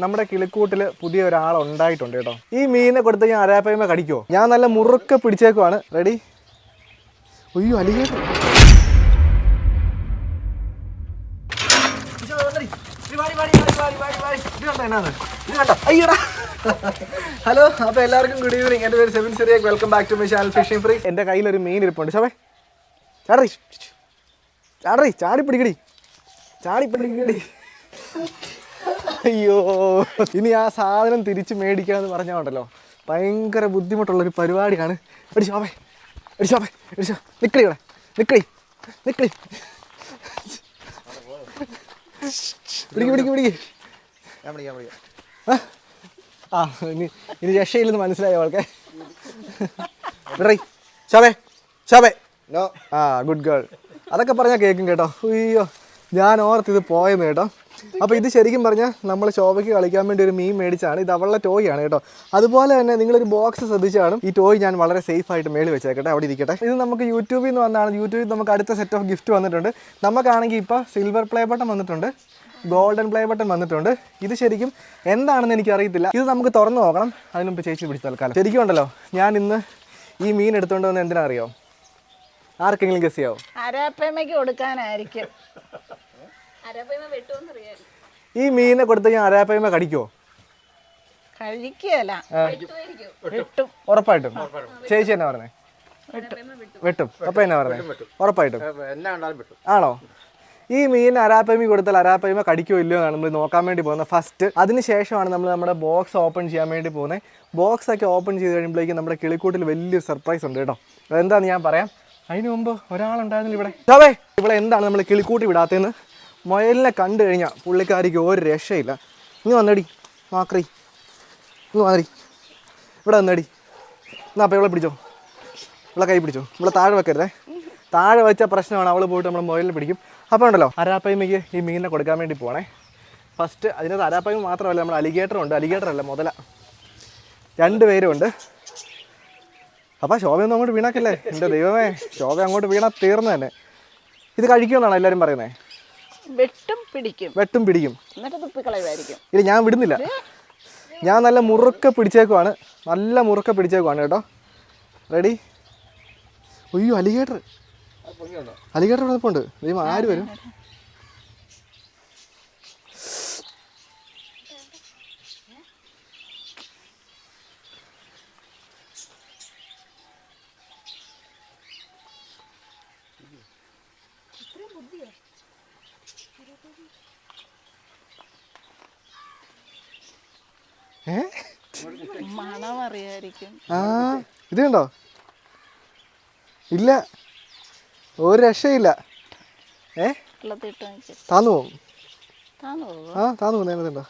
നമ്മുടെ കിളിക്കൂട്ടിൽ പുതിയ ഒരാൾ ഉണ്ടായിട്ടുണ്ട് കേട്ടോ. ഈ മീനിനെ കൊടുത്ത് ഞാൻ അരാപ്പയ്മ കടിക്കുമോ? ഞാൻ നല്ല മുറുക്കെ പിടിച്ചേക്കുവാണ്. റെഡി? അയ്യോ, അലിഗേറ്റർ. ഹലോ, അപ്പോൾ എല്ലാവർക്കും ഗുഡ് ഈവനിങ്. എൻ്റെ പേര് Sevin Cyriac. Welcome back to my channel fishing free. എൻ്റെ കയ്യിലൊരു മീൻ ഇരിപ്പുണ്ട്. ശോഭേ, ചാടി ചാടി ചാടി പിടിക്കടി, ചാടി പിടിക്കടി. അയ്യോ, ഇനി ആ സാധനം തിരിച്ച് മേടിക്കാമെന്ന് പറഞ്ഞാൽ ഉണ്ടല്ലോ ഭയങ്കര ബുദ്ധിമുട്ടുള്ളൊരു പരിപാടിയാണ്. എടിച്ചോപ്പേ, എടിച്ചോപ്പേ, എടിച്ചോ, നിക്കടി ഇവിടെ, നിക്കടി, നിക്കടി. പിടിക്ക് പിടിക്ക് പിടിക്ക്. ആ, ഇനി രക്ഷയില്ലെന്ന് മനസ്സിലായോ അവൾക്ക്? ശോഭേ, ശോഭേ, ആ ഗുഡ് ഗേൾ. അതൊക്കെ പറഞ്ഞാൽ കേൾക്കും കേട്ടോ. അയ്യോ, ഞാൻ ഓർത്തിത് പോയെന്ന് കേട്ടോ. അപ്പോൾ ഇത് ശരിക്കും പറഞ്ഞാൽ നമ്മൾ ശോഭയ്ക്ക് കളിക്കാൻ വേണ്ടി ഒരു മീൻ മേടിച്ചാണ്. ഇത് അവളുടെ ടോയ് ആണ് കേട്ടോ. അതുപോലെ തന്നെ നിങ്ങളൊരു ബോക്സ് ശ്രദ്ധിച്ചാണ്. ഈ ടോയ് ഞാൻ വളരെ സേഫായിട്ട് മേളിൽ വെച്ചേക്കട്ടെ, അവിടെ ഇരിക്കട്ടെ. ഇത് നമുക്ക് യൂട്യൂബിൽ നിന്ന് വന്നതാണ്. യൂട്യൂബിൽ നമുക്ക് അടുത്ത സെറ്റ് ഓഫ് ഗിഫ്റ്റ് വന്നിട്ടുണ്ട്. നമുക്കാണെങ്കിൽ ഇപ്പോൾ സിൽവർ പ്ലേ ബട്ടൺ വന്നിട്ടുണ്ട്, ഗോൾഡൻ പ്ലേ ബട്ടൺ വന്നിട്ടുണ്ട്. ഇത് ശരിക്കും എന്താണെന്ന് എനിക്കറിയത്തില്ല. ഇത് നമുക്ക് തുറന്ന് നോക്കണം. അതിന് മുമ്പ് ചേച്ചി പിടിച്ച തൽക്കാലം. ശരിക്കും ഉണ്ടല്ലോ, ഞാൻ ഇന്ന് ഈ മീൻ എടുത്തുകൊണ്ട് വന്ന് എന്തിനാ അറിയോ? ആർക്കെങ്കിലും ഗസ് ചെയ്യാവോ? അരാപ്പയ്മയ്ക്ക് കൊടുക്കാനായിരിക്കും. ഈ മീനിനെ കൊടുത്ത് ഞാൻ അരാപ്പയ്മ കടിക്കുമോ? കഴിക്കുകയല്ല, ഉറപ്പായിട്ടും. ചേച്ചി എന്നാ പറഞ്ഞേ? വെട്ടും. അപ്പൊ എന്നാ പറഞ്ഞേ? ഉറപ്പായിട്ടും. ആണോ? ഈ മീൻ അരാപ്പയ്മ കൊടുത്താൽ അരാപ്പയ്മ കടിക്കോ ഇല്ലയോ എന്നാണ് നമ്മൾ നോക്കാൻ വേണ്ടി പോകുന്നത് ഫസ്റ്റ്. അതിനുശേഷമാണ് നമ്മൾ നമ്മുടെ ബോക്സ് ഓപ്പൺ ചെയ്യാൻ വേണ്ടി പോകുന്നത്. ബോക്സ് ഒക്കെ ഓപ്പൺ ചെയ്ത് കഴിയുമ്പോഴേക്കും നമ്മുടെ കിളിക്കൂട്ടിൽ വലിയൊരു സർപ്രൈസ് ഉണ്ട് കേട്ടോ. അതെന്താണെന്ന് ഞാൻ പറയാം. അതിന് മുമ്പ് ഒരാളുണ്ടായിരുന്നില്ല ഇവിടെ. ശോഭേ, ഇവിടെ എന്താണ് നമ്മൾ കിളിക്കൂട്ടി വിടാത്തതെന്ന് മുയലിനെ കണ്ടു കഴിഞ്ഞാൽ പുള്ളിക്കാരിക്ക് ഒരു രക്ഷയില്ല. ഇങ്ങ് വന്നടി മാക്രി, ഇങ്ങ് വന്നടി, ഇവിടെ വന്നടി. എന്നാൽ അപ്പോൾ ഇവളെ പിടിച്ചോ, ഇവളെ കൈ പിടിച്ചോ. ഇവിടെ താഴെ വെക്കരുതേ, താഴെ വെച്ച പ്രശ്നമാണ്. അവൾ പോയിട്ട് നമ്മൾ മുയലിനെ പിടിക്കും. അപ്പോൾ ഉണ്ടല്ലോ, അരാപ്പയ്മയ്ക്ക് ഈ മീനിനെ കൊടുക്കാൻ വേണ്ടി പോകണേ. ഫസ്റ്റ് അതിനകത്ത് അരാപ്പയ്മ മാത്രമല്ല, നമ്മൾ അലിഗേറ്റർ ഉണ്ട്. അലിഗേറ്റർ അല്ല, മുതല. 2 പേരും ഉണ്ട്. അപ്പോൾ ശോഭയൊന്നും അങ്ങോട്ട് വീണാക്കല്ലേ. എൻ്റെ ദൈവമേ, ശോഭ അങ്ങോട്ട് വീണാൽ തീർന്നു തന്നെ. ഇത് കഴിക്കുമെന്നാണ് എല്ലാവരും പറയുന്നത്. വെട്ടും പിടിക്കും, വെട്ടും പിടിക്കും, എന്നിട്ട് തുപ്പിക്കളയുമായിരിക്കും. ഇല്ല, ഞാൻ വിടുന്നില്ല. ഞാൻ നല്ല മുറുക്കെ പിടിച്ചേക്കുവാണ്, നല്ല മുറുക്കെ പിടിച്ചേക്കുവാണ് കേട്ടോ. റെഡി? അയ്യോ, അലിഗേറ്റർ, അലിഗേറ്റർ ഇവിടെ ഉണ്ട്. ദൈവം, ആര് വരും? മണം അറിയായിരിക്കും. ആ, ഇത് കണ്ടോ? ഇല്ല, ഒരു രക്ഷയില്ല. താന്നു പോകും. ആ, താന്നു പോകും. അതിനകത്തുണ്ടോ?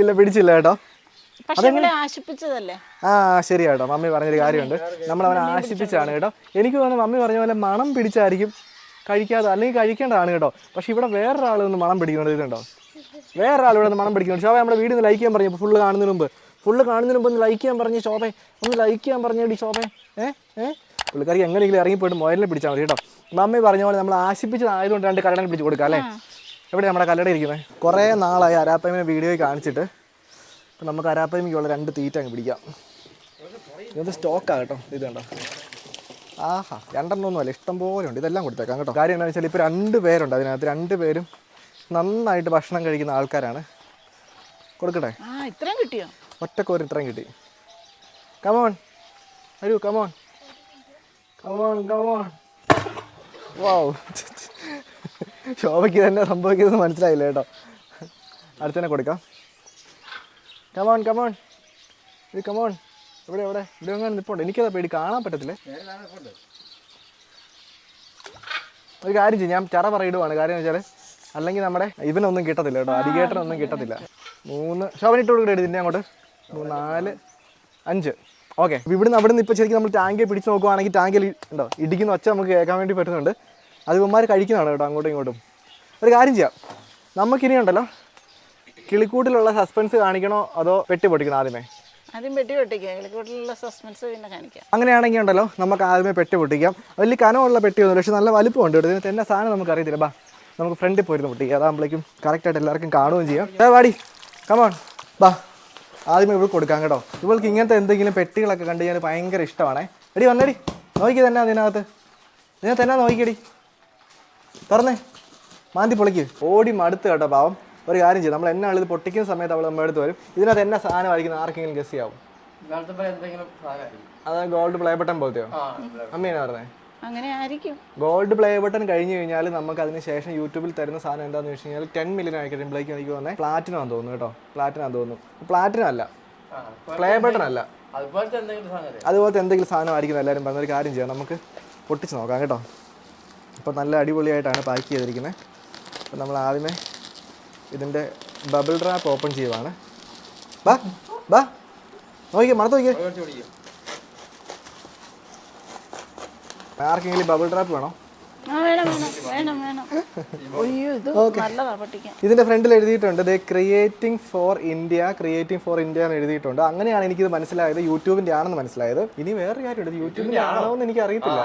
ഇല്ല, പിടിച്ചില്ല കേട്ടോ. ആശിപ്പിച്ചതല്ലേ? ആ, ശരി കേട്ടോ. മമ്മി പറഞ്ഞൊരു കാര്യമുണ്ട്, നമ്മൾ അവനെ ആശിപ്പിച്ചാണ് കേട്ടോ. എനിക്ക് തോന്നുന്നു മമ്മി പറഞ്ഞ പോലെ മണം പിടിച്ചായിരിക്കും കഴിക്കാതെ, അല്ലെങ്കിൽ കഴിക്കേണ്ടതാണ് കേട്ടോ. പക്ഷെ ഇവിടെ വേറൊരാൾ ഒന്ന് മണം പിടിക്കുന്നത് ഇതുണ്ടോ? വേറൊരാൾ ഇവിടെ നിന്ന് മണം പിടിക്കുന്നുണ്ട്. ശോഭ നമ്മുടെ വീഡിയോ ഒന്ന് ലൈക്ക് ചെയ്യാൻ പറഞ്ഞു. ഫുള്ള് കാണുന്നതിന് മുമ്പ് ഒന്ന് ലൈക്ക് ചെയ്യാൻ പറഞ്ഞു. ശോഭ ഒന്ന് ലൈക്ക് ചെയ്യാൻ പറഞ്ഞേടി ശോഭ. പുള്ളിക്കാരിക്ക് എങ്ങനെയെങ്കിലും ഇറങ്ങിപ്പോയിട്ട് മുയലിനെ പിടിച്ചാൽ മതി കേട്ടോ. മമ്മി പറഞ്ഞ പോലെ നമ്മൾ ആശിപ്പിച്ചതായതുകൊണ്ട് 2 കല്ലടനെ പിടിച്ച് കൊടുക്കാം അല്ലേ? എവിടെ നമ്മുടെ കല്ലട ഇരിക്കുന്നത്? കുറേ നാളായി അരാപ്പയ്മനെ വീഡിയോയിൽ കാണിച്ചിട്ട്. അപ്പം നമുക്ക് അരാപ്പയ്മയ്ക്കുള്ള 2 തീറ്റ അങ്ങ് പിടിക്കാം. ഇത് സ്റ്റോക്കാണ് കേട്ടോ. ഇത് കണ്ടോ? ആഹാ, 2 ഇഷ്ടം പോലെ ഉണ്ട്. ഇതെല്ലാം കൊടുത്തേക്കാം കേട്ടോ. കാര്യം എന്താണെന്ന് വെച്ചാൽ ഇപ്പോൾ 2 പേരുണ്ട് അതിനകത്ത്. 2 പേരും നന്നായിട്ട് ഭക്ഷണം കഴിക്കുന്ന ആൾക്കാരാണ്. കൊടുക്കട്ടെ? ഇത്രയും കിട്ടിയോ? ഒറ്റക്കോര് ഇത്രയും കിട്ടി. കമോൺ, അയ്യോ, കമോൺ കമോൺ കമോൺ. വാവ്, ശോഭയ്ക്ക് തന്നെ സംഭവിക്കുന്നത് മനസ്സിലായില്ല കേട്ടോ. അടുത്തന്നെ കൊടുക്കാം. കമോൺ കമോൺ, ഇത് കമോൺ. ഇവിടെ അങ്ങനെ നിൽപ്പുണ്ട്. എനിക്കതാ പേടി, കാണാൻ പറ്റത്തില്ലേ. ഒരു കാര്യം ചെയ്യും, ഞാൻ ചറ പറയിടുവാണ്. കാര്യം എന്ന് വെച്ചാൽ അല്ലെങ്കിൽ നമ്മുടെ ഇവനൊന്നും കിട്ടത്തില്ല കേട്ടോ, അലിഗേറ്ററൊന്നും കിട്ടത്തില്ല. 3 ശോഭനിട്ട് കൊടുക്കട്ടെ ഇതിൻ്റെ അങ്ങോട്ട്. 3, 4, 5. ഓക്കെ. ഇവിടുന്ന് അവിടെ നിന്ന് ഇപ്പോൾ ശരിക്കും നമ്മൾ ടാങ്കിൽ പിടിച്ച് നോക്കുവാണെങ്കിൽ ടാങ്കിൽ ഉണ്ടോ ഇടിക്കുന്ന ഒച്ച നമുക്ക് കേൾക്കാൻ വേണ്ടി പറ്റുന്നുണ്ട്. അത് ഇവന്മാർ കഴിക്കുന്നതാണ് കേട്ടോ, അങ്ങോട്ടും ഇങ്ങോട്ടും. ഒരു കാര്യം ചെയ്യാം, നമുക്കിനി ഉണ്ടല്ലോ കിളിക്കൂട്ടിലുള്ള സസ്പെൻസ് കാണിക്കണോ അതോ പെട്ടി പൊട്ടിക്കണോ ആദ്യമേ? ആദ്യം പെട്ടി പൊട്ടിക്കുക, കിളിക്കൂട്ടിലുള്ള സസ്പെൻസ് പിന്നെ കാണിക്കാം. അങ്ങനെയാണെങ്കിൽ ഉണ്ടല്ലോ നമുക്ക് ആദ്യമേ പെട്ടി പൊട്ടിക്കാം. വലിയ കനമുള്ള പെട്ടിയൊന്നുമില്ല, പക്ഷെ നല്ല വലുപ്പമുണ്ട്. ഇതിനകത്ത് എന്നാ സാധനം നമുക്ക് അറിയത്തില്ല. ബാ നമുക്ക് ഫ്രണ്ടിൽ പോയിരുന്നു പൊട്ടിക്കുക, അതാകുമ്പോഴേക്കും കറക്റ്റായിട്ട് എല്ലാവർക്കും കാണുകയും ചെയ്യാം. വാടി കമോൺ ബാ. ആദ്യമേ ഇവൾക്ക് കൊടുക്കാം കേട്ടോ. ഇവൾക്ക് ഇങ്ങനത്തെ എന്തെങ്കിലും പെട്ടികളൊക്കെ കണ്ടു കഴിഞ്ഞാൽ ഭയങ്കര ഇഷ്ടമാണേ. എടി വന്നടി, നോക്കി തന്നെ ഇതിനകത്ത് എന്നാ നോക്കിയടി, തുറന്നേ, മാന്തി പൊളിക്ക്. ഓടി മടുത്ത് കേട്ടോ പാവം. ഒരു കാര്യം ചെയ്യും, നമ്മൾ എന്നാണ് ഇത് പൊട്ടിക്കുന്ന സമയത്ത് അവൾ നമ്മുടെ അടുത്ത് വരും. ഇതിനകത്ത് എന്നാ സാധനമായിരിക്കും ആർക്കെങ്കിലും ഗസ് ചെയ്യാവും? അത് ഗോൾഡ് പ്ലേ ബട്ടൺ പോലത്തെയോ? അമ്മേനാ പറഞ്ഞേ അങ്ങനെ ആയിരിക്കും. ഗോൾഡ് പ്ലേ ബട്ടൺ കഴിഞ്ഞ് കഴിഞ്ഞാൽ നമുക്ക് അതിന് ശേഷം യൂട്യൂബിൽ തരുന്ന സാധനം എന്താണെന്ന് വെച്ച് കഴിഞ്ഞാൽ 10 മില്യൺ ആയി കഴിയുമ്പോഴേക്കും എനിക്ക് തോന്നുന്നത് പ്ലാറ്റിനം ആണെന്ന് തോന്നുന്നു കേട്ടോ. പ്ലാറ്റിനം ആണെന്ന് തോന്നുന്നു. പ്ലാറ്റിനം അല്ല, പ്ലേ ബട്ടൺ അല്ല, അതുപോലത്തെ എന്തെങ്കിലും സാധനമായിരിക്കും എല്ലാവരും പറഞ്ഞൊരു കാര്യം ചെയ്യാം. നമുക്ക് പൊട്ടിച്ച് നോക്കാം കേട്ടോ. അപ്പോൾ നല്ല അടിപൊളിയായിട്ടാണ് പാക്ക് ചെയ്തിരിക്കുന്നത്. അപ്പോൾ നമ്മൾ ആദ്യമേ ഇതിൻ്റെ ബബിൾ റാപ്പ് ഓപ്പൺ ചെയ്യുവാണ്. ബാ ബാ നോക്കിയേ, മണത്ത് നോക്കിയേ. ആർക്കെങ്കിലും ബബിൾ ട്രാപ്പ് വേണോ? ഇതിന്റെ ഫ്രണ്ടിൽ എഴുതിയിട്ടുണ്ട് ക്രിയേറ്റിംഗ് ഫോർ ഇന്ത്യ എന്ന് എഴുതിയിട്ടുണ്ട്. അങ്ങനെയാണ് എനിക്കിത് മനസ്സിലായത്, യൂട്യൂബിന്റെ ആണെന്ന് മനസ്സിലായത്. ഇനി വേറെ കാര്യമുണ്ട്, യൂട്യൂബിന്റെ ആണോ എന്ന് എനിക്ക് അറിയത്തില്ല.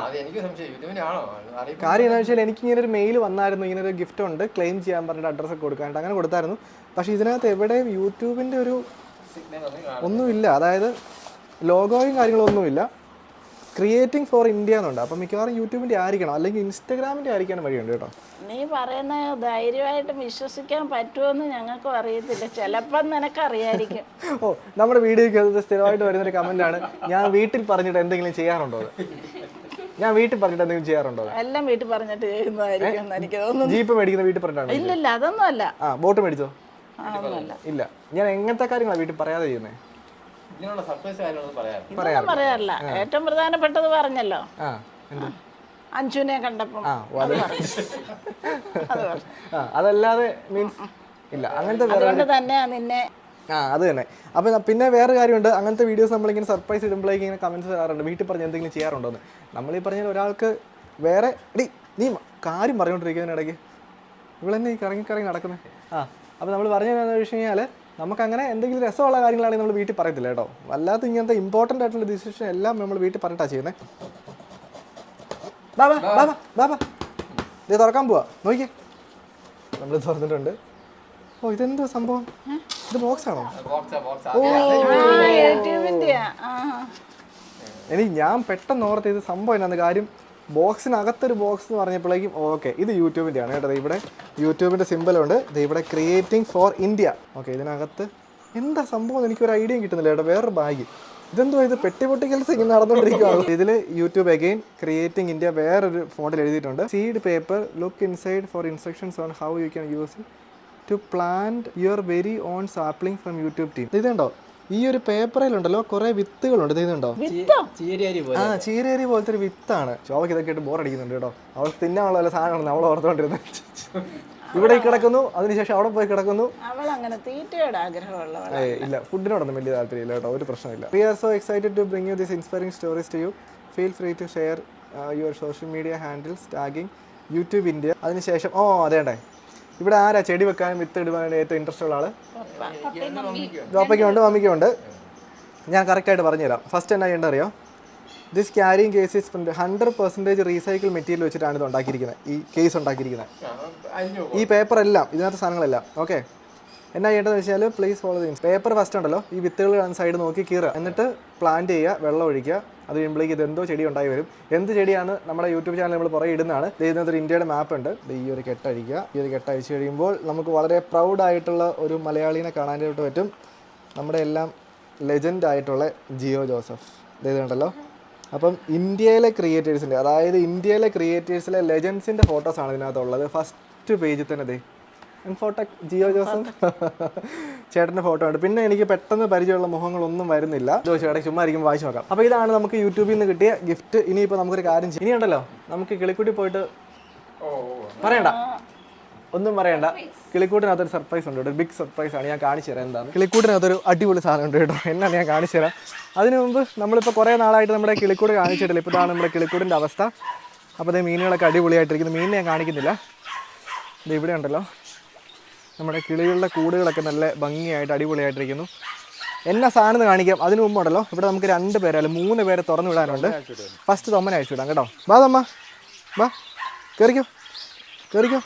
കാര്യം എന്താണെന്ന് വെച്ചാൽ എനിക്ക് ഇങ്ങനെ ഒരു മെയിൽ വന്നായിരുന്നു, ഇങ്ങനെ ഒരു ഗിഫ്റ്റ് ഉണ്ട്, ക്ലെയിം ചെയ്യാൻ പറഞ്ഞിട്ട് അഡ്രസ്സൊക്കെ കൊടുക്കാനായിട്ട് അങ്ങനെ കൊടുത്തായിരുന്നു. പക്ഷേ ഇതിനകത്ത് എവിടെയും യൂട്യൂബിന്റെ ഒരു ഒന്നുമില്ല, അതായത് ലോഗോയും കാര്യങ്ങളൊന്നുമില്ല. ക്രിയേറ്റിംഗ് ഫോർ ഇന്ത്യ എന്നുണ്ട്. അപ്പം മിക്കവാറും യൂട്യൂബിൻ്റെ ആയിരിക്കണം, അല്ലെങ്കിൽ ഇൻസ്റ്റഗ്രാമിൻ്റെ ആയിരിക്കാനും വഴിയുണ്ട് കേട്ടോ. നീ പറയുന്ന ധൈര്യമായിട്ട് വിശ്വസിക്കാൻ പറ്റുമെന്ന് ഞങ്ങൾക്കും അറിയത്തില്ല, ചിലപ്പം നിനക്കറിയായിരിക്കും. ഓ, നമ്മുടെ വീഡിയോയ്ക്ക് സ്ഥിരമായിട്ട് വരുന്നൊരു കമൻറ്റാണ്, ഞാൻ വീട്ടിൽ പറഞ്ഞിട്ട് എന്തെങ്കിലും ചെയ്യാറുണ്ടോ? ഞാൻ വീട്ടിൽ പറഞ്ഞിട്ട് എന്തെങ്കിലും ചെയ്യാറുണ്ടോ? എല്ലാം വീട്ടിൽ പറഞ്ഞിട്ട് ചെയ്യുന്നതായിരിക്കും എനിക്ക് തോന്നുന്നു. ജീപ്പ് മേടിക്കുന്ന വീട്ടിൽ പറഞ്ഞിട്ടാണ്? ഇല്ലില്ല, അതൊന്നും അല്ല. ബോട്ട് മേടിച്ചോ? ഇല്ല. ഞാൻ എങ്ങനത്തെ കാര്യങ്ങളാണ് വീട്ടിൽ പറയാതെ ചെയ്യുന്നത്? പറയാറില്ല. ഏറ്റവും പ്രധാനപ്പെട്ടത് പറഞ്ഞല്ലോ, അഞ്ചുനെ കണ്ടപ്പം. അതല്ലാതെ മീൻസ് ഇല്ല അങ്ങനത്തെ. അതുകൊണ്ട് തന്നെ നിന്നെ അത് തന്നെ. അപ്പം പിന്നെ വേറെ കാര്യമുണ്ട്, അങ്ങനത്തെ വീഡിയോസ് നമ്മളിങ്ങനെ സർപ്രൈസ് ഇടുമ്പോഴേക്കും ഇങ്ങനെ കമൻറ്റ്സ് വരാറുണ്ട്, വീട്ടിൽ പറഞ്ഞ് എന്തെങ്കിലും ചെയ്യാറുണ്ടോന്ന്. നമ്മളീ പറഞ്ഞാൽ ഒരാൾക്ക് വേറെ നീ കാര്യം പറഞ്ഞുകൊണ്ടിരിക്കുന്നതിനിടയ്ക്ക് ഇവളെന്നെ ഈ കറങ്ങി നടക്കുന്നത്. അപ്പോൾ നമ്മൾ പറഞ്ഞതെന്ന് വെച്ച് കഴിഞ്ഞാൽ നമുക്കങ്ങനെ എന്തെങ്കിലും രസമുള്ള കാര്യങ്ങളാണെങ്കിൽ നമ്മൾ വീട്ടിൽ പറയത്തില്ല കേട്ടോ. വല്ലാത്ത ഇങ്ങനത്തെ ഇമ്പോർട്ടൻ്റ് ആയിട്ടുള്ള ഡിസിഷൻ എല്ലാം നമ്മൾ വീട്ടിൽ പറഞ്ഞിട്ടാണ് ചെയ്യുന്നത്. ബാബാ ബാബാ ബാബാ ഇത് തുറക്കാൻ പോവാ, നോക്കിയേ. നമ്മൾ തുറന്നിട്ടുണ്ട്. ഓ, ഇതെന്തോ സംഭവം? ഇത് ബോക്സ് ആണോ? ഞാൻ പെട്ടെന്ന് ഓർത്ത് ഇത് സംഭവം എന്നാന്ന്. കാര്യം ബോക്സിനകത്തൊരു ബോക്സ് എന്ന് പറഞ്ഞപ്പോഴേക്കും ഓക്കെ, ഇത് യൂട്യൂബിൻ്റെ ആണ് കേട്ടോ. ഇവിടെ യൂട്യൂബിൻ്റെ സിമ്പലുണ്ട്, ഇവിടെ ക്രിയേറ്റിംഗ് ഫോർ ഇന്ത്യ. ഓക്കെ, ഇതിനകത്ത് എന്താ സംഭവം എനിക്കൊരു ഐഡിയയും കിട്ടുന്നില്ല കേട്ടോ. വേറൊരു ബാഗ്, ഇതെന്തോ ഇത് പെട്ടിപൊട്ടിക്കൽസ് ഇങ്ങനെ നടന്നുകൊണ്ടിരിക്കുകയാണ്. ഇതിൽ യൂട്യൂബ് അഗെയിൻ ക്രിയേറ്റിംഗ് ഇന്ത്യ വേറൊരു ഫോണ്ടിൽ എഴുതിയിട്ടുണ്ട്. Seed paper, look inside for instructions on how you can use it to plant your very own sapling from YouTube team. ഇതുണ്ടോ, ഈ ഒരു പേപ്പറിലുണ്ടല്ലോ കുറെ വിത്തുകളുണ്ട്. ഇതുണ്ടോ, ചീരേരി പോലത്തെ ഒരു വിത്താണ്. ചോവയ്ക്ക് ഇതൊക്കെ ഇട്ട് ബോറടിക്കുന്നുണ്ട് കേട്ടോ. അവൾ തിന്നാനുള്ള സാധനമാണ് നമ്മൾ ഓർത്തുകൊണ്ടിരുന്നത്. ഇവിടെ കിടക്കുന്നു, അതിനുശേഷം അവിടെ പോയി കിടക്കുന്നു. ഇല്ല, ഫുഡിനോടൊന്നും വലിയ താല്പര്യമില്ല കേട്ടോ, ഒരു പ്രശ്നമില്ല. We are so excited to bring you this inspiring stories to you. Feel free to share your social media handles tagging YouTube India. അതിനുശേഷം അതേണ്ടേ, ഇവിടെ ആരാ ചെടി വെക്കാനും വിത്ത് ഇടുവാനും ഏറ്റവും ഇൻട്രസ്റ്റ് ഉള്ള ആള്? പപ്പയ്ക്കുണ്ട്, മമ്മിക്കുണ്ട്. ഞാൻ കറക്റ്റായിട്ട് പറഞ്ഞുതരാം. ഫസ്റ്റ് എന്നാ ചെയ്യേണ്ടത് അറിയോ? This carrying case is 100% recycle material വെച്ചിട്ടാണ് ഇത് ഉണ്ടാക്കിയിരിക്കുന്നത്, ഈ കേസ് ഉണ്ടാക്കിയിരിക്കുന്നത്. ഈ പേപ്പർ എല്ലാം, ഇതിനകത്ത് സാധനങ്ങളെല്ലാം. ഓക്കെ, എന്നാ ചെയ്യേണ്ടതെന്ന് വെച്ചാൽ please follow the paper. First ഉണ്ടല്ലോ, ഈ വിത്തുകൾ സൈഡ് നോക്കി കീറുക, എന്നിട്ട് പ്ലാന്റ് ചെയ്യുക, വെള്ളം ഒഴിക്കുക. അത് കഴിയുമ്പോഴേക്ക് ഇതെന്തോ ചെടി ഉണ്ടായി വരും. എന്ത് ചെടിയാണ് നമ്മുടെ യൂട്യൂബ് ചാനൽ നമ്മൾ പുറകെ ഇടുന്നതാണ്. ഇതിനകത്തൊരു ഇന്ത്യയുടെ മാപ്പ് ഉണ്ട്. ഈ ഒരു കെട്ടഴിക്കുക. ഈ ഒരു കെട്ടഴിച്ച് കഴിയുമ്പോൾ നമുക്ക് വളരെ പ്രൗഡായിട്ടുള്ള ഒരു മലയാളീനെ കാണാനായിട്ട് പറ്റും. നമ്മുടെ എല്ലാം ലെജൻഡ് ആയിട്ടുള്ള ജിയോ ജോസഫ് ഇതുണ്ടല്ലോ. അപ്പം ഇന്ത്യയിലെ ക്രിയേറ്റേഴ്സിൻ്റെ, അതായത് ഇന്ത്യയിലെ ക്രിയേറ്റേഴ്സിലെ ലെജൻസിൻ്റെ ഫോട്ടോസാണ് ഇതിനകത്തുള്ളത്. ഫസ്റ്റ് പേജിൽ തന്നെ ഫോട്ടോ ജിയോ ജോസഫ് ചേട്ടൻ്റെ ഫോട്ടോ ഉണ്ട്. പിന്നെ എനിക്ക് പെട്ടെന്ന് പരിചയമുള്ള മുഖങ്ങളൊന്നും വരുന്നില്ല. ചേട്ടാ ചുമ്മാ ആയിരിക്കും വായിച്ച് നോക്കാം. അപ്പോൾ ഇതാണ് നമുക്ക് യൂട്യൂബിൽ നിന്ന് കിട്ടിയ ഗിഫ്റ്റ്. ഇനിയിപ്പോൾ നമുക്കൊരു കാര്യം ചെയ്യും. ഇനിയുണ്ടല്ലോ, നമുക്ക് കിളിക്കൂട്ടി പോയിട്ട് പറയണ്ട, ഒന്നും പറയണ്ട. കിളിക്കൂട്ടിനകത്തൊരു സർപ്രൈസ് ഉണ്ട്, ഒരു ബിഗ് സർപ്രൈസ് ആണ്. ഞാൻ കാണിച്ചു തരാം എന്താണ്. കിളിക്കൂട്ടിനകത്തൊരു അടിപൊളി സാധനം ഉണ്ട് കേട്ടോ. എന്നാണ് ഞാൻ കാണിച്ചു തരാം. അതിനു മുമ്പ് നമ്മളിപ്പോൾ കുറേ നാളായിട്ട് നമ്മുടെ കിളിക്കൂട് കാണിച്ചിട്ടില്ല. ഇപ്പോൾ ഇതാണ് നമ്മുടെ കിളിക്കൂടിൻ്റെ അവസ്ഥ. അപ്പോൾ അതേ മീനുകളൊക്കെ അടിപൊളിയായിട്ടിരിക്കുന്നു. മീനിനെ ഞാൻ കാണിക്കുന്നില്ല. ഇത് ഇവിടെ ഉണ്ടല്ലോ, നമ്മുടെ കിളികളുടെ കൂടുകളൊക്കെ നല്ല ഭംഗിയായിട്ട് അടിപൊളിയായിട്ടിരിക്കുന്നു. എന്നാ സാധനം കാണിക്കാം. അതിന് മുമ്പുണ്ടല്ലോ ഇവിടെ നമുക്ക് 2 പേരെ അല്ല 3 പേരെ തുറന്നു വിടാനുണ്ട്. ഫസ്റ്റ് തൊമ്മനെ അയച്ചു വിടാം കേട്ടോ. വാ തമ്മ, വാ, കയറിക്കോ കയറിക്കോ.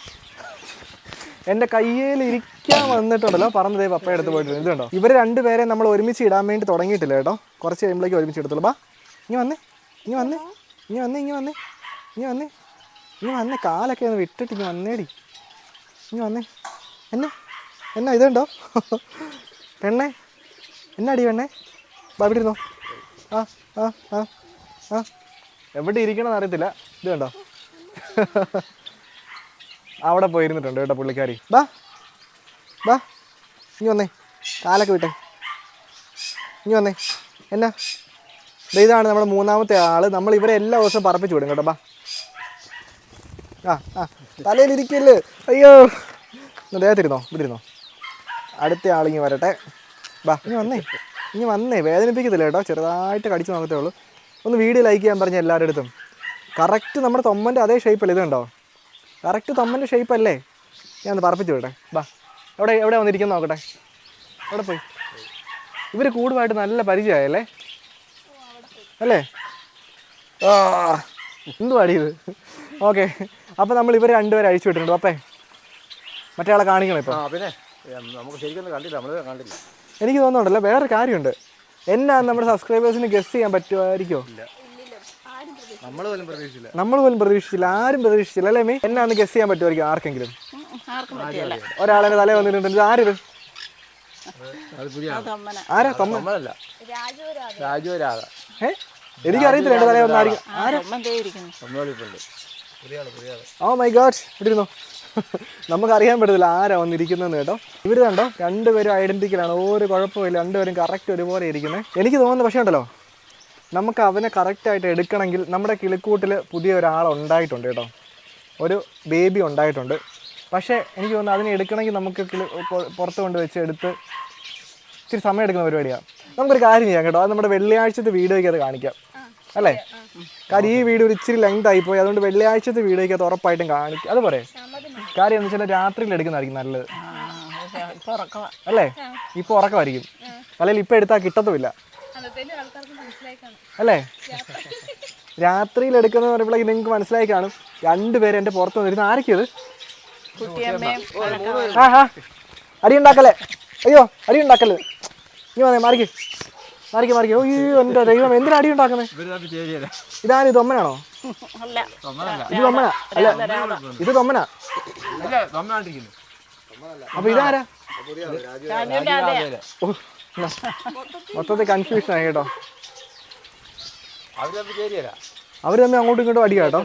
എൻ്റെ കയ്യിൽ ഇരിക്കാൻ വന്നിട്ടുണ്ടല്ലോ, പറന്നതേ പപ്പ എടുത്ത് പോയിട്ടുണ്ട്. ഇതുണ്ടോ, ഇവർ 2 പേരെ നമ്മൾ ഒരുമിച്ച് ഇടാൻ വേണ്ടി തുടങ്ങിയിട്ടില്ല കേട്ടോ. കുറച്ച് കഴിയുമ്പോഴേക്കും ഒരുമിച്ച് എടുത്തോളൂ. വാ, ഇനി വന്നേ, ഇനി വന്നേ, ഇനി വന്നേ, ഇനി വന്നേ, ഇനി വന്നേ, ഇനി വന്നേ, കാലൊക്കെ ഒന്ന് വിട്ടിട്ട് ഇനി വന്നേടി, ഇനി വന്നേ. എന്നാ ഇതുണ്ടോ പെണ്ണേ, എന്നാടി പെണ്ണേ, വാ ഇവിടെ ഇരുന്നോ. ആ ആ ആ ആ എവിടെ ഇരിക്കണമെന്ന് അറിയത്തില്ല. ഇത് കണ്ടോ അവിടെ പോയിരുന്നിട്ടുണ്ട് കേട്ടോ പുള്ളിക്കാരി. ബാ ബാ, ഇനി വന്നേ, കാലൊക്കെ വിട്ടേ, ഇനി വന്നേ. എന്നാ ഇതാണ് നമ്മുടെ 3ാമത്തെ ആൾ. നമ്മൾ ഇവരെ എല്ലാ ദിവസവും പറപ്പിച്ച് വിടും കേട്ടോ. ബാ, ആ ആ തലയിലിരിക്കല്ലേ, അയ്യോ. ദേഹത്തിരുന്നോ, ഇവിടെ ഇരുന്നോ. അടുത്ത ആളിങ്ങി വരട്ടെ. ബാ, ഇനി വന്നേ, വേദനിപ്പിക്കത്തില്ല കേട്ടോ, ചെറുതായിട്ട് കടിച്ച് നോക്കത്തേ ഉള്ളൂ. ഒന്ന് വീഡിയോ ലൈക്ക് ചെയ്യാൻ പറഞ്ഞ എല്ലാവരുടെ അടുത്തും. കറക്റ്റ് നമ്മുടെ തൊമ്മൻ്റെ അതേ ഷേപ്പല്ലേ, ഇതുണ്ടോ, കറക്റ്റ് തൊമ്മൻ്റെ ഷേപ്പല്ലേ. ഞാൻ ഒന്ന് പറപ്പിച്ച് വിടട്ടെ. ബാ, എവിടെ വന്നിരിക്കുന്നു നോക്കട്ടെ. എവിടെ പോയി? ഇവർ കൂടുമായിട്ട് നല്ല പരിചയമായല്ലേ അല്ലേ? ആ എന്തുവാടി ഇത്. ഓക്കെ, അപ്പോൾ നമ്മൾ ഇവർ 2 പേരെ അഴിച്ചു വിട്ടിട്ടുണ്ട്. അപ്പേ മറ്റേ ആളെ കാണിക്കണം ഇപ്പോൾ. പിന്നെ നമുക്ക് ശരിക്കും കണ്ടില്ല, നമ്മൾ കണ്ടില്ല. എനിക്ക് തോന്നുന്നുണ്ടല്ലോ വേറൊരു കാര്യമുണ്ട്. എന്നാ നമ്മുടെ സബ്സ്ക്രൈബേഴ്സിന് ഗസ് ചെയ്യാൻ പറ്റുമായിരിക്കോ? നമ്മൾ പോലും പ്രതീക്ഷിച്ചില്ല, ആരും പ്രതീക്ഷിച്ചില്ല അല്ലേ മീ? എന്നാന്ന് ഗസ് ചെയ്യാൻ പറ്റുമായിരിക്കും ആർക്കെങ്കിലും? ഒരാളെ തലേ വന്നിട്ടുണ്ട്. ആരിത്? ആരാ? തൊമ്മനല്ല, എനിക്കറിയത്തില്ല എൻ്റെ തലേ വന്നായിരിക്കും. Oh my God, ഇട്ടിരുന്നോ. നമുക്കറിയാൻ പറ്റത്തില്ല ആരാ വന്നിരിക്കുന്നതെന്ന് കേട്ടോ. ഇവർ കണ്ടോ 2 പേരും ഐഡൻറ്റിക്കലാണ്, ഒരു കുഴപ്പമില്ല, 2 പേരും കറക്റ്റ് ഒരുപോലെ ഇരിക്കുന്നത്. എനിക്ക് തോന്നുന്നു പക്ഷേ ഉണ്ടല്ലോ, നമുക്ക് അവനെ കറക്റ്റായിട്ട് എടുക്കണമെങ്കിൽ നമ്മുടെ കിളിക്കൂട്ടിൽ പുതിയ ഒരാളുണ്ടായിട്ടുണ്ട് കേട്ടോ, ഒരു ബേബി ഉണ്ടായിട്ടുണ്ട്. പക്ഷേ എനിക്ക് തോന്നുന്നു അതിനെ എടുക്കണമെങ്കിൽ നമുക്ക് പുറത്ത് കൊണ്ട് വെച്ച് എടുത്ത് ഇച്ചിരി സമയം എടുക്കുന്ന പരിപാടിയാണ്. നമുക്കൊരു കാര്യം ചെയ്യാം കേട്ടോ, അത് നമ്മുടെ വെള്ളിയാഴ്ചത്തെ വീഡിയോയ്ക്ക് അത് കാണിക്കാം അല്ലേ? കാര്യം ഈ വീഡിയോ ഒരു ഇച്ചിരി ലെങ്ത് ആയിപ്പോയി, അതുകൊണ്ട് വെള്ളിയാഴ്ചത്തെ വീഡിയോയ്ക്ക് അത് ഉറപ്പായിട്ടും കാണിക്കും. അതുപോലെ കാര്യം എന്ന് വെച്ചാൽ രാത്രിയിൽ എടുക്കുന്നതായിരിക്കും നല്ലത് അല്ലേ? ഇപ്പോൾ ഉറക്കമായിരിക്കും, അല്ലെങ്കിൽ ഇപ്പോൾ എടുത്താൽ കിട്ടത്തുമില്ല അല്ലേ? രാത്രിയിൽ എടുക്കുന്ന പറയുമ്പോഴേക്ക് നിങ്ങൾക്ക് മനസ്സിലായി കാണും. 2 പേര് എൻ്റെ പുറത്ത് വന്നിരുന്നു. ആരൊക്കെയത്? ആ ഹാ, അടി ഉണ്ടാക്കല്ലേ, അയ്യോ അടി ഉണ്ടാക്കല്ലേ. ഇനി വന്നേ, മാറിക്ക്. അയ്യോ എൻ്റെ ദൈവം, എന്തിനാ അടി ഉണ്ടാക്കുന്നത്? ഇതാരും തൊമ്മനാണോ? ഇത് തൊമ്മനാ? അല്ല, ഇത് തൊമ്മനാ. അപ്പൊ ഇതാരാ? മൊത്തത്തിൽ കൺഫ്യൂഷൻ ആയി കേട്ടോ. അവർ തമ്മിൽ അങ്ങോട്ടും ഇങ്ങോട്ടും അടിക്കാം കേട്ടോ.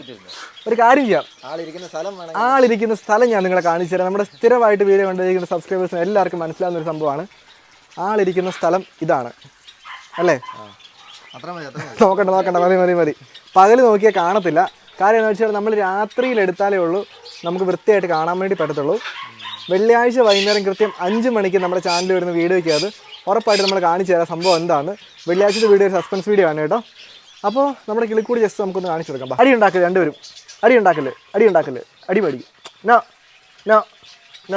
ഒരു കാര്യം ചെയ്യാം, ആളിരിക്കുന്ന സ്ഥലം ഞാൻ നിങ്ങളെ കാണിച്ചു തരാം. നമ്മുടെ സ്ഥിരമായിട്ട് വീഡിയോ കണ്ടിരിക്കുന്ന സബ്സ്ക്രൈബേഴ്സിന് എല്ലാവർക്കും മനസ്സിലാവുന്ന ഒരു സംഭവമാണ്. ആളിരിക്കുന്ന സ്ഥലം ഇതാണ് അല്ലേ? നോക്കണ്ട, മതി. പകൽ നോക്കിയാൽ കാണത്തില്ല. കാര്യം എന്ന് വെച്ചാൽ നമ്മൾ രാത്രിയിൽ എടുത്താലേ ഉള്ളൂ നമുക്ക് വൃത്തിയായിട്ട് കാണാൻ വേണ്ടി പറ്റത്തുള്ളൂ. വെള്ളിയാഴ്ച വൈകുന്നേരം കൃത്യം 5 മണിക്ക് നമ്മുടെ ചാനലിൽ വരുന്ന വീഡിയോയ്ക്ക് അത് ഉറപ്പായിട്ട് നമ്മൾ കാണിച്ചു തരാം സംഭവം എന്താണ്. വെള്ളിയാഴ്ചത്തെ വീഡിയോ ഒരു സസ്പെൻസ് വീഡിയോ ആണ് കേട്ടോ. അപ്പോൾ നമ്മുടെ കിളിക്കൂടി ജസ്റ്റ് നമുക്കൊന്ന് കാണിച്ചു കൊടുക്കാം. അടി ഉണ്ടാക്കല്, 2 പേരും അടി ഉണ്ടാക്കല്, അടി പഠിക്കും.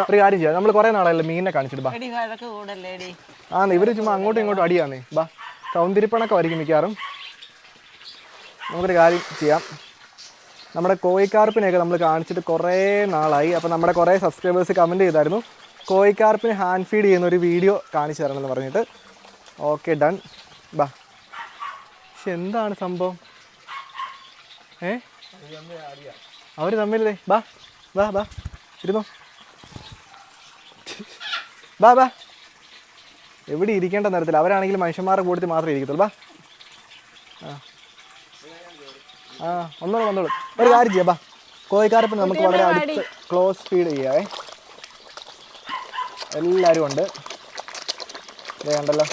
ഒരു കാര്യം ചെയ്യാം, നമ്മൾ കുറേ നാളല്ലേ മീനിനെ കാണിച്ചിട്ട് ബാ. ഇവർ ചുമ്മാ അങ്ങോട്ടും ഇങ്ങോട്ടും അടിയാന്നേ. ബാ, സൗന്ദര്യപ്പണക്കമായിരിക്കും മിക്കാറും. നമുക്കൊരു കാര്യം ചെയ്യാം, നമ്മുടെ കോഴിക്കാർപ്പിനെയൊക്കെ നമ്മൾ കാണിച്ചിട്ട് കുറേ നാളായി. അപ്പോൾ നമ്മുടെ കുറേ സബ്സ്ക്രൈബേഴ്സ് കമൻറ്റ് ചെയ്തായിരുന്നു കോഴിക്കാർപ്പിന് ഹാൻഡ് ഫീഡ് ചെയ്യുന്ന ഒരു വീഡിയോ കാണിച്ചു തരണമെന്ന് പറഞ്ഞിട്ട്. Okay, done. ബാ, പക്ഷെ എന്താണ് സംഭവം? അവർ തമ്മിലേ. ബാ ബാ ബാ ഇരുന്നോ. ബാ എവിടെ ഇരിക്കേണ്ട നേരത്തിൽ അവരാണെങ്കിൽ മനുഷ്യന്മാരുടെ കൂട്ടത്തിൽ മാത്രമേ ഇരിക്കത്തുള്ളൂ. ബാ, ഒന്നോളൂ വന്നോളൂ. ഒരു കാര്യം ചെയ്യാം, ബാ, കോഴിക്കാരപ്പിന് നമുക്ക് വളരെ അടുത്ത് ക്ലോസ് ഫീഡ് ചെയ്യാവേ. എല്ലാവരും ഉണ്ട്, ഇതേ കണ്ടല്ലോ.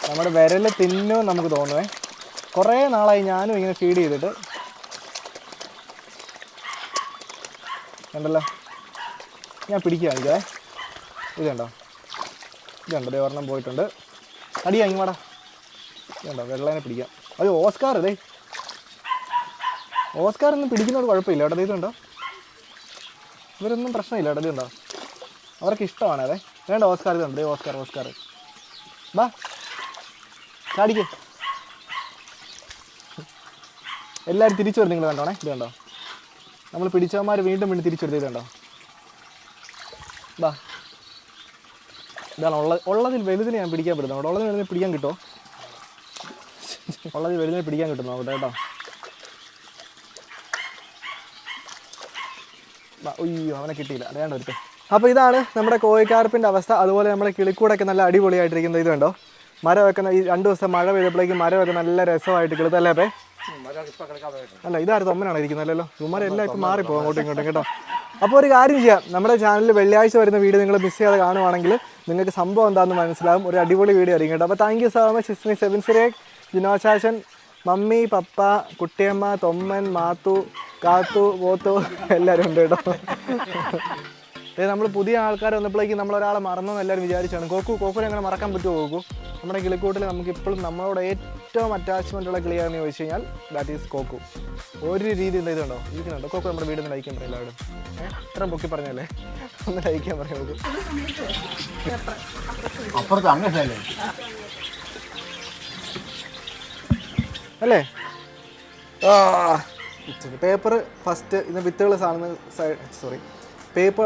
നമ്മുടെ വിരൽ തിന്നോ നമുക്ക് തോന്നുവേ. കുറേ നാളായി ഞാനും ഇങ്ങനെ ഫീഡ് ചെയ്തിട്ട്. കണ്ടല്ലോ, ഞാൻ പിടിക്കുക കാണിക്കേ. ഇതുണ്ടോ ഇതേ ഒരെണ്ണം പോയിട്ടുണ്ട്. അടിയാ ഇങ്ങോടാ. ഇതുണ്ടോ വെള്ളേനെ പിടിക്കാം. അത് ഓസ്കാർ, ഇതേ ഓസ്കാർ ഒന്നും പിടിക്കുന്നതുകൊണ്ട് കുഴപ്പമില്ല കേട്ടോ. ഇതുണ്ടോ ഇവരൊന്നും പ്രശ്നമില്ല കേട്ടോ. ഇതുണ്ടോ അവർക്ക് ഇഷ്ടമാണ്. അതെ വേണ്ട ഓസ്കാർ ഇതുണ്ട് ഓസ്കാർ ബാ ചാടിക്ക്. എല്ലാവരും തിരിച്ചു വരും. നിങ്ങൾ കണ്ടോണേ, ഇത് കണ്ടോ, നമ്മൾ പിടിച്ചവന്മാർ വീണ്ടും തിരിച്ചു വരുന്നത്. ഇത് കണ്ടോ, ബാ. ഇതാണ് ഉള്ളതിൽ വലുതിനെ ഞാൻ പിടിക്കാൻ പറ്റുന്നത്. അവിടെ ഉള്ളതിന് വലുതിനെ പിടിക്കാൻ കിട്ടുമോ? ഉള്ളതിൽ വലുതിനെ പിടിക്കാൻ കിട്ടും നോക്കട്ടെ കേട്ടോ. അയ്യോ അവനെ കിട്ടിയില്ല, അറിയാണ്ട് ഒരുത്തെ. അപ്പോൾ ഇതാണ് നമ്മുടെ കോഴിക്കാർപ്പിൻ്റെ അവസ്ഥ. അതുപോലെ നമ്മുടെ കിളിക്കൂടൊക്കെ നല്ല അടിപൊളിയായിട്ടിരിക്കുന്നത്. ഇത് കണ്ടോ, മരമൊക്കെ ഈ 2 ദിവസം മഴ പെയ്തപ്പോഴേക്കും മരമൊക്കെ നല്ല രസമായിട്ട് കിളുത്തല്ലേ അപ്പേ? അല്ല ഇതാരും തൊമ്മനാണ് ഇരിക്കുന്നല്ലോ. ചുമ്മാരെ എല്ലാവർക്കും മാറിപ്പോകും അങ്ങോട്ടും ഇങ്ങോട്ടും കേട്ടോ. അപ്പോൾ ഒരു കാര്യം ചെയ്യാം, നമ്മുടെ ചാനലിൽ വെള്ളിയാഴ്ച വരുന്ന വീഡിയോ നിങ്ങൾ മിസ് ചെയ്യാതെ കാണുവാണെങ്കിൽ നിങ്ങൾക്ക് സംഭവം എന്താണെന്ന് മനസ്സിലാവും. ഒരു അടിപൊളി വീഡിയോ ആയിരിക്കും കേട്ടോ. അപ്പോൾ thank you so much. Ismi Sebin Sirekh, ജിനോചാച്ചൻ, മമ്മി, പപ്പ, കുട്ടിയമ്മ, തൊമ്മൻ, മാത്തു, കാത്തു, പോത്തു എല്ലാവരും ഉണ്ട് കേട്ടോ. നമ്മൾ പുതിയ ആൾക്കാർ വന്നപ്പോഴേക്കും നമ്മളൊരാളെ മറന്നെന്ന് എല്ലാവരും വിചാരിച്ചാണ്. കോക്കുനെ അങ്ങനെ മറക്കാൻ പറ്റുമോ? കോക്കു നമ്മുടെ കിളിക്കൂട്ടിൽ നമുക്കിപ്പോഴും നമ്മളോട് ഏറ്റവും അറ്റാച്ച്മെൻ്റ് ഉള്ള കിളിയാണെന്ന് ചോദിച്ചു കഴിഞ്ഞാൽ ദാറ്റ് ഈസ് കോക്കു. ഒരു രീതി ഇതുണ്ടോ ഇരിക്കുന്നുണ്ടോ? കോക്കു നമ്മുടെ വീടിൽ നിന്ന് ലയിക്കാൻ പറയും എല്ലാവരും. ഇത്രയും പൊക്കി പറഞ്ഞല്ലേ, ഒന്ന് ലയിക്കാൻ പറയാം കോക്കു. അപ്പുറത്ത് അങ്ങനെ അല്ലേ? പേപ്പർ ഫസ്റ്റ് ഇന്ന് വിത്തുകൾ സാധനം സോറി പേപ്പർ